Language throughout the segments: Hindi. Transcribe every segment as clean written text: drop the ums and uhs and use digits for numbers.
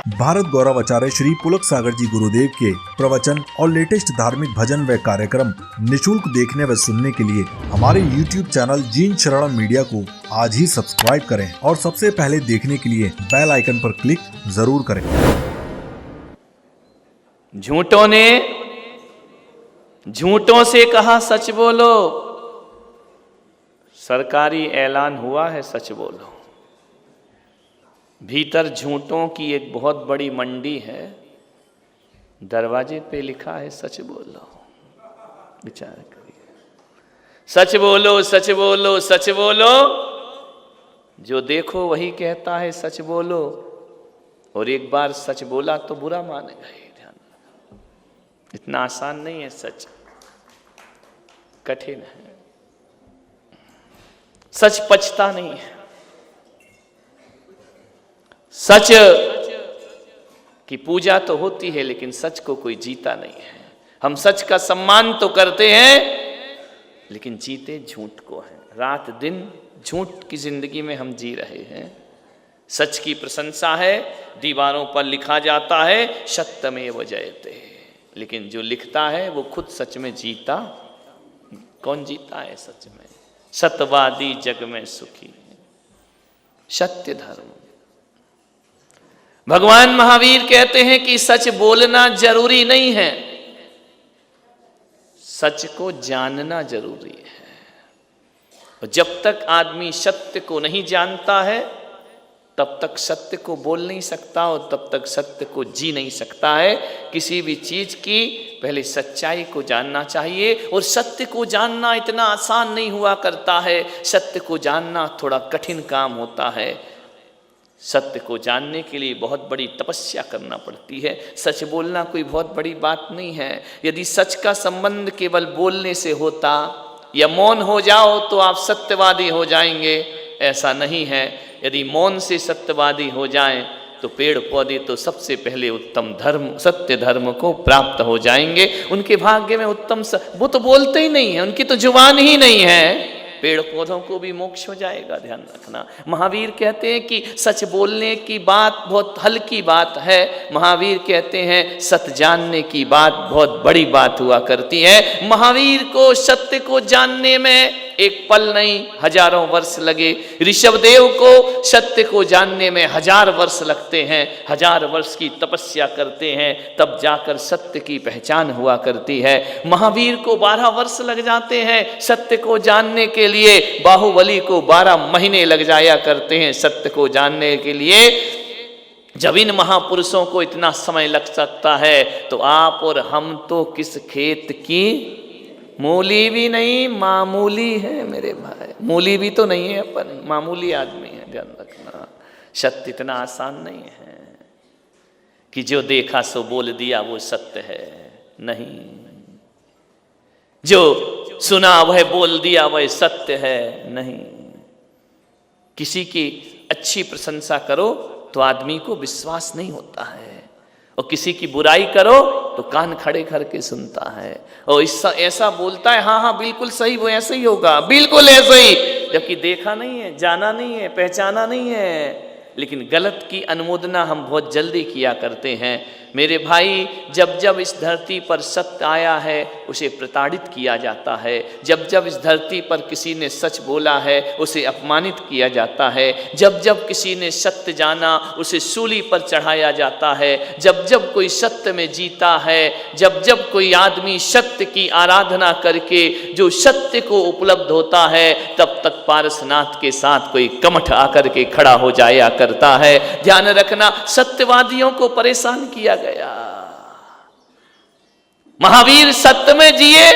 भारत गौरव आचार्य श्री पुलक सागर जी गुरुदेव के प्रवचन और लेटेस्ट धार्मिक भजन व कार्यक्रम निशुल्क देखने व सुनने के लिए हमारे YouTube चैनल जीन शरणम मीडिया को आज ही सब्सक्राइब करें और सबसे पहले देखने के लिए बेल आइकन पर क्लिक जरूर करें। झूठों ने झूठों से कहा सच बोलो, सरकारी ऐलान हुआ है सच बोलो। भीतर झूठों की एक बहुत बड़ी मंडी है, दरवाजे पे लिखा है सच बोलो। विचार करिए, सच बोलो सच बोलो सच बोलो। जो देखो वही कहता है सच बोलो, और एक बार सच बोला तो बुरा मानेगा ही। ध्यान रखना, इतना आसान नहीं है, सच कठिन है। सच पचता नहीं है। सच की पूजा तो होती है, लेकिन सच को कोई जीता नहीं है। हम सच का सम्मान तो करते हैं, लेकिन जीते झूठ को हैं। रात दिन झूठ की जिंदगी में हम जी रहे हैं। सच की प्रशंसा है, दीवारों पर लिखा जाता है सत्यमेव जयते, लेकिन जो लिखता है वो खुद सच में जीता। कौन जीता है सच में? सत्यवादी जग में सुखी, सत्य धर्म। भगवान महावीर कहते हैं कि सच बोलना जरूरी नहीं है, सच को जानना जरूरी है। और जब तक आदमी सत्य को नहीं जानता है, तब तक सत्य को बोल नहीं सकता, और तब तक सत्य को जी नहीं सकता है। किसी भी चीज की पहले सच्चाई को जानना चाहिए, और सत्य को जानना इतना आसान नहीं हुआ करता है। सत्य को जानना थोड़ा कठिन काम होता है। सत्य को जानने के लिए बहुत बड़ी तपस्या करना पड़ती है। सच बोलना कोई बहुत बड़ी बात नहीं है। यदि सच का संबंध केवल बोलने से होता, या मौन हो जाओ तो आप सत्यवादी हो जाएंगे, ऐसा नहीं है। यदि मौन से सत्यवादी हो जाएं तो पेड़ पौधे तो सबसे पहले उत्तम धर्म, सत्य धर्म को प्राप्त हो जाएंगे। उनके भाग्य में उत्तम वो तो बोलते ही नहीं है, उनकी तो जुबान ही नहीं है। पेड़ पौधों को भी मोक्ष हो जाएगा। ध्यान रखना, महावीर कहते हैं कि सच बोलने की बात बहुत हल्की बात है। महावीर कहते हैं सत्य जानने की बात बहुत बड़ी बात हुआ करती है। महावीर को सत्य को जानने में एक पल नहीं, हजारों वर्ष लगे। ऋषभदेव को सत्य को जानने में 1000 वर्ष लगते हैं। 1000 वर्ष की तपस्या करते हैं, तब जाकर सत्य की पहचान हुआ करती है। महावीर को 12 वर्ष लग जाते हैं सत्य को जानने के लिए। बाहुबली को 12 महीने लग जाया करते हैं सत्य को जानने के लिए। जब इन महापुरुषों को इतना समय लग सकता है, तो आप और हम तो किस खेत की मूली भी नहीं, मामूली है मेरे भाई। मूली भी तो नहीं है, अपन मामूली आदमी है। ध्यान रखना, सत्य इतना आसान नहीं है कि जो देखा सो बोल दिया वो सत्य है। नहीं, जो सुना वह बोल दिया वह सत्य है। नहीं, किसी की अच्छी प्रशंसा करो तो आदमी को विश्वास नहीं होता है, और किसी की बुराई करो तो कान खड़े करके सुनता है, और ऐसा बोलता है हाँ हाँ बिल्कुल सही, वो ऐसे ही होगा, बिल्कुल ऐसे ही, जबकि देखा नहीं है, जाना नहीं है, पहचाना नहीं है। लेकिन गलत की अनुमोदना हम बहुत जल्दी किया करते हैं। मेरे भाई, जब जब इस धरती पर सत्य आया है उसे प्रताड़ित किया जाता है। जब जब इस धरती पर किसी ने सच बोला है उसे अपमानित किया जाता है। जब जब किसी ने सत्य जाना उसे सूली पर चढ़ाया जाता है। जब जब कोई सत्य में जीता है, जब जब कोई आदमी सत्य की आराधना करके जो सत्य को उपलब्ध होता है, तब तक पारसनाथ के साथ कोई कमठ आकर के खड़ा हो जाया करता है। ध्यान रखना, सत्यवादियों को परेशान किया गया। महावीर सत्य में जिए,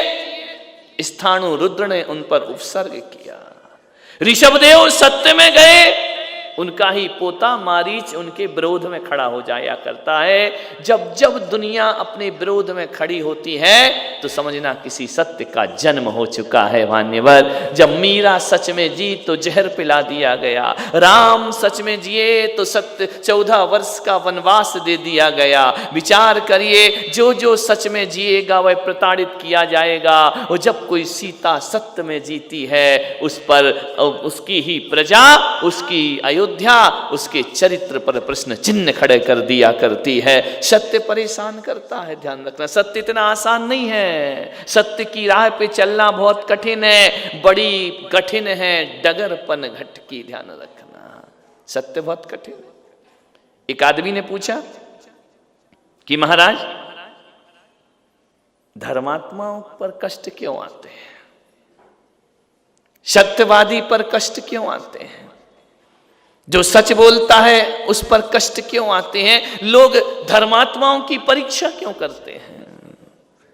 स्थाणु रुद्र ने उन पर उपसर्ग किया। ऋषभदेव सत्य में गए, उनका ही पोता मारीच उनके विरोध में खड़ा हो जाया करता है। जब जब दुनिया अपने विरोध में खड़ी होती है तो समझना किसी सत्य का जन्म हो चुका है। मान्यवर, जब मीरा सच में जी तो जहर पिला दिया गया। राम सच में जिए तो सत्य 14 वर्ष का वनवास दे दिया गया। विचार करिए, जो जो सच में जिएगा वह प्रताड़ित किया जाएगा। और जब कोई सीता सत्य में जीती है, उस पर उसकी ही प्रजा, उसकी अयोध्या अयोध्या उसके चरित्र पर प्रश्न चिन्ह खड़े कर दिया करती है। सत्य परेशान करता है, ध्यान रखना। सत्य इतना आसान नहीं है, सत्य की राह पे चलना बहुत कठिन है, बड़ी कठिन है डगरपन घट की, ध्यान रखना। सत्य बहुत कठिन है। एक आदमी ने पूछा कि महाराज धर्मात्माओं पर कष्ट क्यों आते हैं, सत्यवादी पर कष्ट क्यों आते हैं, जो सच बोलता है उस पर कष्ट क्यों आते हैं, लोग धर्मात्माओं की परीक्षा क्यों करते हैं,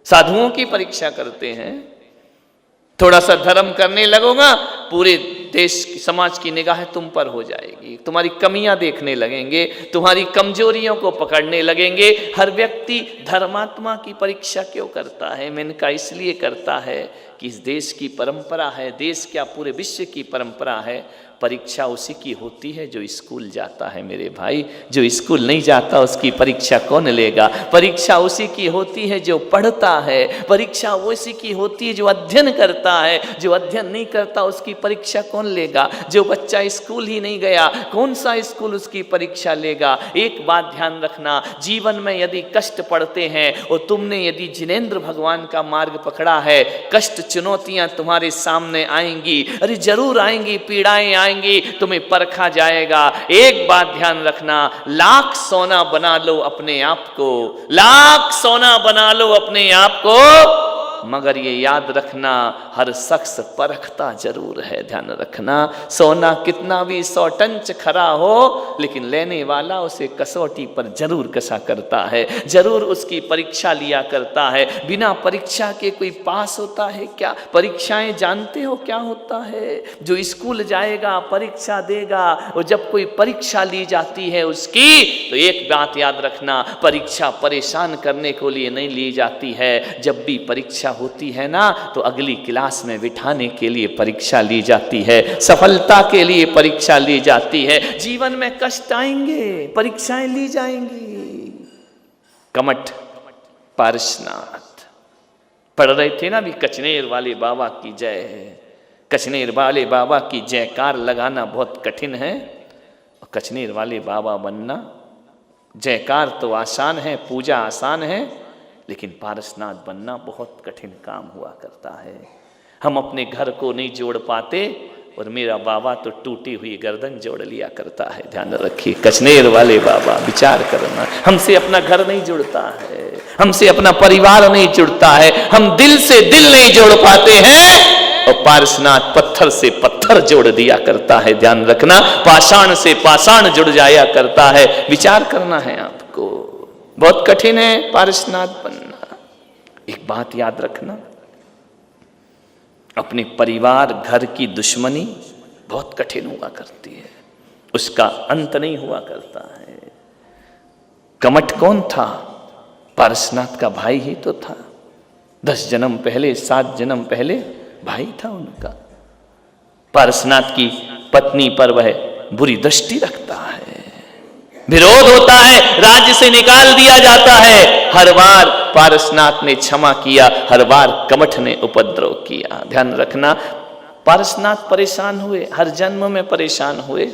साधुओं की परीक्षा करते हैं। थोड़ा सा धर्म करने लगोगा, पूरे देश समाज की निगाह तुम पर हो जाएगी, तुम्हारी कमियां देखने लगेंगे, तुम्हारी कमजोरियों को पकड़ने लगेंगे। हर व्यक्ति धर्मात्मा की परीक्षा क्यों करता है? मैंने कहा इसलिए करता है कि इस देश की परंपरा है, देश क्या पूरे विश्व की परंपरा है, परीक्षा उसी की होती है जो स्कूल जाता है मेरे भाई। जो स्कूल नहीं जाता उसकी परीक्षा कौन लेगा? परीक्षा उसी की होती है जो पढ़ता है, परीक्षा उसी की होती है जो अध्ययन करता है। जो अध्ययन नहीं करता उसकी परीक्षा कौन लेगा? जो बच्चा स्कूल ही नहीं गया, कौन सा स्कूल उसकी परीक्षा लेगा? एक बात ध्यान रखना, जीवन में यदि कष्ट पड़ते हैं और तुमने यदि जिनेंद्र भगवान का मार्ग पकड़ा है, कष्ट चुनौतियां तुम्हारे सामने आएंगी, अरे जरूर आएंगी, पीड़ाएं आएंगी, तुम्हें परखा जाएगा। एक बात ध्यान रखना, लाख सोना बना लो अपने आप को, लाख सोना बना लो अपने आप को, मगर ये याद रखना हर शख्स परखता जरूर है। ध्यान रखना, सोना कितना भी 100 टन खरा हो, लेकिन लेने वाला उसे कसौटी पर जरूर कसा करता है, जरूर उसकी परीक्षा लिया करता है। बिना परीक्षा के कोई पास होता है क्या? परीक्षाएं जानते हो क्या होता है? जो स्कूल जाएगा परीक्षा देगा, और जब कोई परीक्षा ली जाती है उसकी, तो एक बात याद रखना, परीक्षा परेशान करने को लिए नहीं ली जाती है। जब भी परीक्षा होती है ना, तो अगली क्लास में बिठाने के लिए परीक्षा ली जाती है, सफलता के लिए परीक्षा ली जाती है। जीवन में कष्ट आएंगे, परीक्षाएं ली जाएंगी। कमठ पारसनाथ पढ़ रहे थे ना भी, कचनेर वाले बाबा की जय है। कचनेर वाले बाबा की जयकार लगाना बहुत कठिन है, और कचनेर वाले बाबा बनना, जयकार तो आसान है, पूजा आसान है, लेकिन पारसनाथ बनना बहुत कठिन काम हुआ करता है। हम अपने घर को नहीं जोड़ पाते, और मेरा बाबा तो टूटी हुई गर्दन जोड़ लिया करता है। ध्यान रखिए, कचनेर वाले बाबा, विचार करना, हमसे अपना घर नहीं जुड़ता है, हमसे अपना परिवार नहीं जुड़ता है, हम दिल से दिल नहीं जोड़ पाते हैं, और पारसनाथ पत्थर से पत्थर जोड़ दिया करता है। ध्यान रखना, पाषाण से पाषाण जुड़ जाया करता है। विचार करना है आपको, बहुत कठिन है पारसनाथ बनना। एक बात याद रखना, अपने परिवार घर की दुश्मनी बहुत कठिन हुआ करती है, उसका अंत नहीं हुआ करता है। कमठ कौन था? पारसनाथ का भाई ही तो था। 10 जन्म पहले, 7 जन्म पहले भाई था उनका। पारसनाथ की पत्नी पर वह बुरी दृष्टि रखता है, विरोध होता है, राज्य से निकाल दिया जाता है। हर बार पारसनाथ ने क्षमा किया, हर बार कमठ ने उपद्रव किया। ध्यान रखना, पारसनाथ परेशान हुए, हर जन्म में परेशान हुए,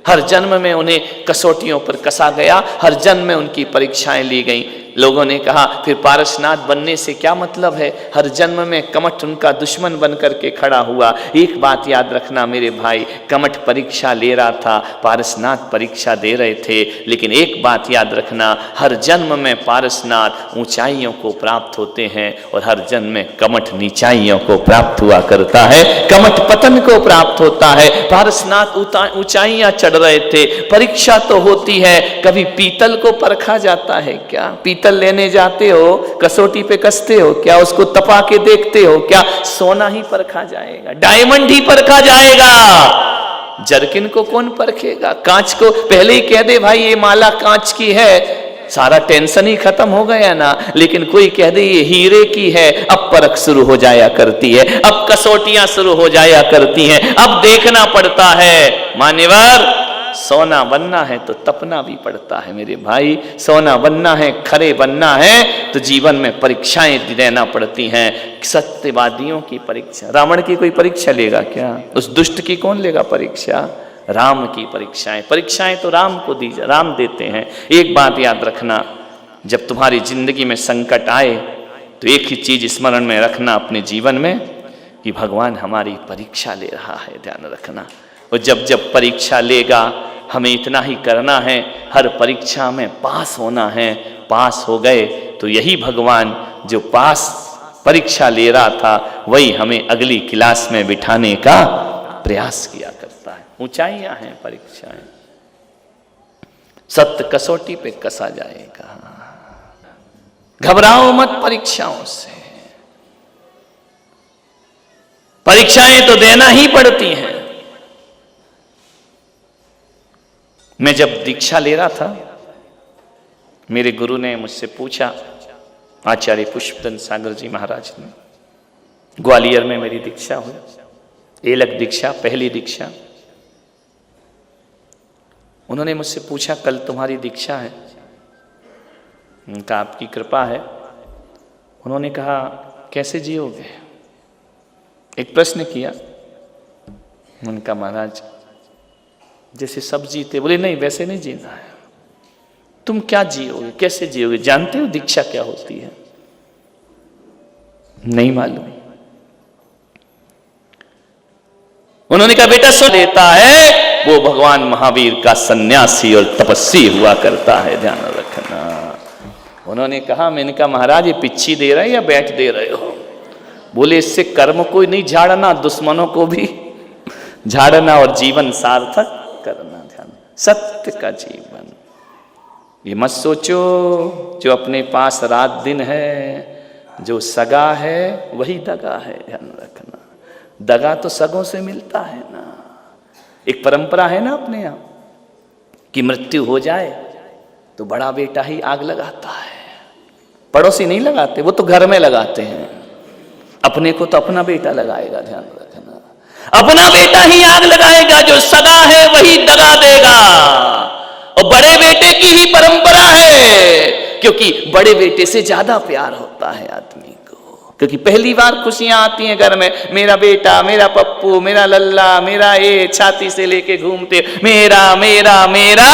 हर जन्म में उन्हें कसौटियों पर कसा गया, हर जन्म में उनकी परीक्षाएं ली गईं। लोगों ने कहा फिर पारसनाथ बनने से क्या मतलब है? हर जन्म में कमठ उनका दुश्मन बन करके खड़ा हुआ। एक बात याद रखना मेरे भाई, कमठ परीक्षा ले रहा था, पारसनाथ परीक्षा दे रहे थे, लेकिन एक बात याद रखना, हर जन्म में पारसनाथ ऊंचाइयों को प्राप्त होते हैं, और हर जन्म में कमठ नीचाइयों को प्राप्त हुआ करता है, कमठ पतन को प्राप्त होता है। पारसनाथ ऊंचाइयां चढ़ रहे थे, परीक्षा तो होती है। कभी पीतल को परखा जाता है क्या? पीतल लेने जाते हो, कसौटी पे कसते हो क्या? उसको तपा के देखते हो क्या? सोना ही परखा जाएगा, डायमंड ही परखा जाएगा, जरकिन को कौन परखेगा? कांच को पहले ही कह दे भाई ये माला कांच की है, सारा टेंशन ही खत्म हो गया ना। लेकिन कोई कह दे ये हीरे की है, अब परख शुरू हो जाया करती है, अब कसौटियां शुरू हो जाया करती हैं, अब देखना पड़ता है। मान्यवर, सोना बनना है तो तपना भी पड़ता है मेरे भाई, सोना बनना है, खरे बनना है तो जीवन में परीक्षाएं देना पड़ती हैं। सत्यवादियों की परीक्षा, रावण की कोई परीक्षा लेगा क्या? उस दुष्ट की कौन लेगा परीक्षा? राम की परीक्षाएं। परीक्षाएं तो राम को दी, राम देते हैं। एक बात याद रखना, जब तुम्हारी जिंदगी में संकट आए तो एक ही चीज स्मरण में रखना अपने जीवन में, कि भगवान हमारी परीक्षा ले रहा है, ध्यान रखना। और जब जब परीक्षा लेगा हमें इतना ही करना है, हर परीक्षा में पास होना है। पास हो गए तो यही भगवान जो पास परीक्षा ले रहा था वही हमें अगली क्लास में बिठाने का प्रयास किया करता है। ऊंचाइयां हैं परीक्षाएं, सत्य कसौटी पे कसा जाएगा। घबराओ मत परीक्षाओं से, परीक्षाएं तो देना ही पड़ती हैं। मैं जब दीक्षा ले रहा था, मेरे गुरु ने मुझसे पूछा, आचार्य पुष्पदंत सागर जी महाराज ने, ग्वालियर में मेरी दीक्षा हुई, एलक दीक्षा, पहली दीक्षा। उन्होंने मुझसे पूछा, कल तुम्हारी दीक्षा है? उनका आपकी कृपा है। उन्होंने कहा, कैसे जियोगे? एक प्रश्न किया। उनका महाराज जैसे सब जीते। बोले नहीं, वैसे नहीं जीना है। तुम क्या जियोगे, कैसे जियोगे? जानते हो दीक्षा क्या होती है? नहीं मालूम। उन्होंने कहा, बेटा सो लेता है वो भगवान महावीर का सन्यासी और तपस्वी हुआ करता है, ध्यान रखना। उन्होंने कहा, मैंने कहा महाराज ये पिच्छी दे रहे या बैठ दे रहे हो? बोले इससे कर्म कोई नहीं झाड़ना, दुश्मनों को भी झाड़ना और जीवन सार्थक करना। ध्यान, सत्य का जीवन। ये मत सोचो जो अपने पास रात दिन है, जो सगा है वही दगा है, ध्यान रखना। दगा तो सगों से मिलता है ना। एक परंपरा है ना अपने यहाँ कि मृत्यु हो जाए तो बड़ा बेटा ही आग लगाता है, पड़ोसी नहीं लगाते, वो तो घर में लगाते हैं। अपने को तो अपना बेटा लगाएगा, ध्यान रखना। अपना बेटा ही आग लगाएगा, जो सगा है वही दगा देगा। और बड़े बेटे की ही परंपरा है, क्योंकि बड़े बेटे से ज्यादा प्यार होता है आदमी को, क्योंकि पहली बार खुशियां आती हैं घर में। मेरा बेटा, मेरा पप्पू, मेरा लल्ला, मेरा ये, छाती से लेके घूमते मेरा मेरा मेरा,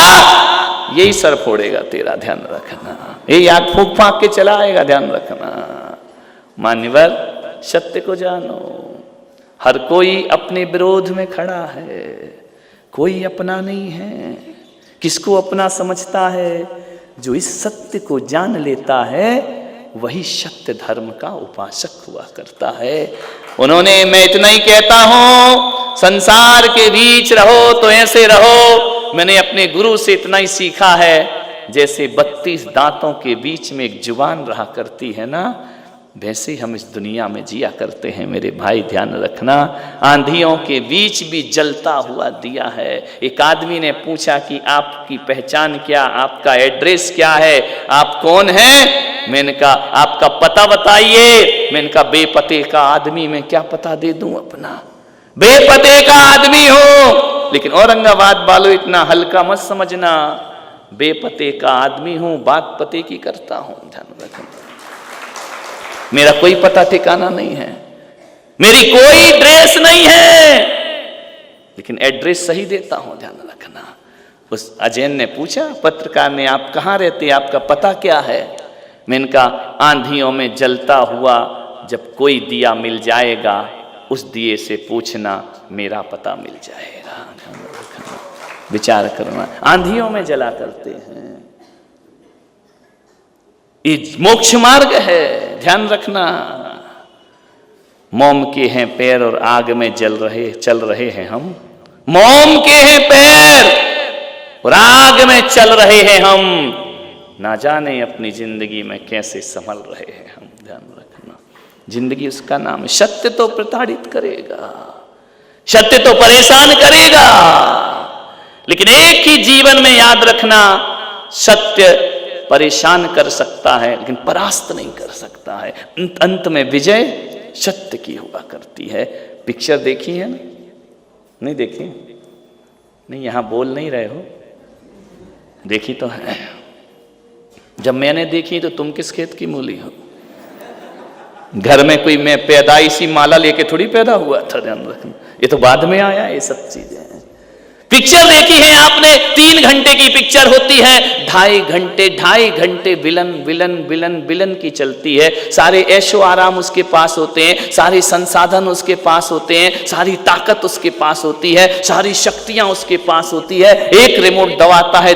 यही सर फोड़ेगा तेरा, ध्यान रखना। यही आग फूंक फांक के चला आएगा, ध्यान रखना। मान्यवर, सत्य को जानो। हर कोई अपने विरोध में खड़ा है, कोई अपना नहीं है। किसको अपना समझता है? जो इस सत्य को जान लेता है वही सत्य धर्म का उपासक हुआ करता है। उन्होंने, मैं इतना ही कहता हूं, संसार के बीच रहो तो ऐसे रहो। मैंने अपने गुरु से इतना ही सीखा है, जैसे 32 दांतों के बीच में एक जुबान रहा करती है ना, वैसे ही हम इस दुनिया में जिया करते हैं मेरे भाई, ध्यान रखना। आंधियों के बीच भी जलता हुआ दिया है। एक आदमी ने पूछा कि आपकी पहचान क्या, आपका एड्रेस क्या है, आप कौन हैं? मैंने कहा आपका पता बताइए। मैंने कहा बेपते का आदमी, मैं क्या पता दे दूं अपना? बेपते का आदमी हूं। लेकिन औरंगाबाद वालों इतना हल्का मत समझना, बेपते का आदमी हूं, बात पते की करता हूं, ध्यान रखना। मेरा कोई पता ठिकाना नहीं है, मेरी कोई ड्रेस नहीं है, लेकिन एड्रेस सही देता हूं, ध्यान रखना। उस अजैन ने पूछा, पत्रकार ने, आप कहां रहते, आपका पता क्या है? मैंने कहा आंधियों में जलता हुआ जब कोई दिया मिल जाएगा, उस दिए से पूछना, मेरा पता मिल जाएगा, ध्यान रखना। विचार करना, आंधियों में जला करते हैं, ये मोक्ष मार्ग है, ध्यान रखना। मोम के हैं पैर और आग में चल रहे हैं हम। मोम के हैं पैर और आग में चल रहे हैं हम, ना जाने अपनी जिंदगी में कैसे संभल रहे हैं हम, ध्यान रखना। जिंदगी उसका नाम है। सत्य तो प्रताड़ित करेगा, सत्य तो परेशान करेगा, लेकिन एक ही जीवन में याद रखना, सत्य परेशान कर सकता है लेकिन परास्त नहीं कर सकता है। अंत में विजय सत्य की हुआ करती है। पिक्चर देखी है ना? नहीं देखी? नहीं, यहां बोल नहीं रहे हो, देखी तो है। जब मैंने देखी तो तुम किस खेत की मूली हो? घर में कोई मैं पैदाइशी माला लेके थोड़ी पैदा हुआ था, ध्यान रखना। ये तो बाद में आया, ये सब चीजें। पिक्चर देखी है आपने, 3 घंटे की पिक्चर होती है, 2.5 घंटे विलन विलन विलन विलन की चलती है। सारे ऐशो आराम उसके पास होते हैं, सारे संसाधन उसके पास होते हैं, सारी ताकत उसके पास होती है, सारी शक्तियां उसके पास होती है। एक रिमोट दबाता है,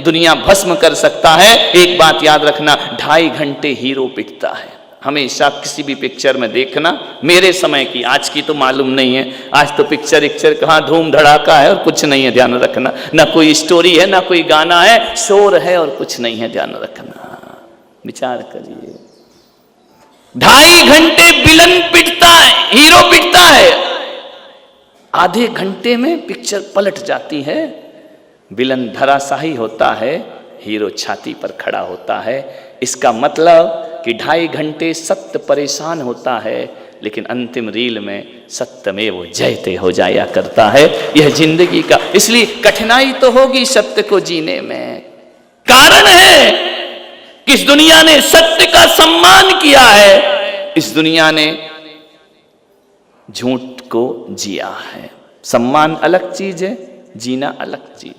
दुनिया भस्म कर सकता है। एक बात याद रखना, 2.5 घंटे हीरो पिटता है। हमेशा किसी भी पिक्चर में देखना, मेरे समय की, आज की तो मालूम नहीं है, आज तो पिक्चर कहाँ धूम धड़ाका है और कुछ नहीं है, ध्यान रखना। ना कोई स्टोरी है, ना कोई गाना है, शोर है और कुछ नहीं है, ध्यान रखना। विचार करिए, 2.5 घंटे विलन पिटता है, हीरो पिटता है, आधे घंटे में पिक्चर पलट जाती है, विलन धराशाही होता है, हीरो छाती पर खड़ा होता है। इसका मतलब कि 2.5 घंटे सत्य परेशान होता है, लेकिन अंतिम रील में सत्यमेव जयते हो जाया करता है। यह जिंदगी का, इसलिए कठिनाई तो होगी सत्य को जीने में। कारण है कि इस दुनिया ने सत्य का सम्मान किया है, इस दुनिया ने झूठ को जिया है। सम्मान अलग चीज है, जीना अलग चीज।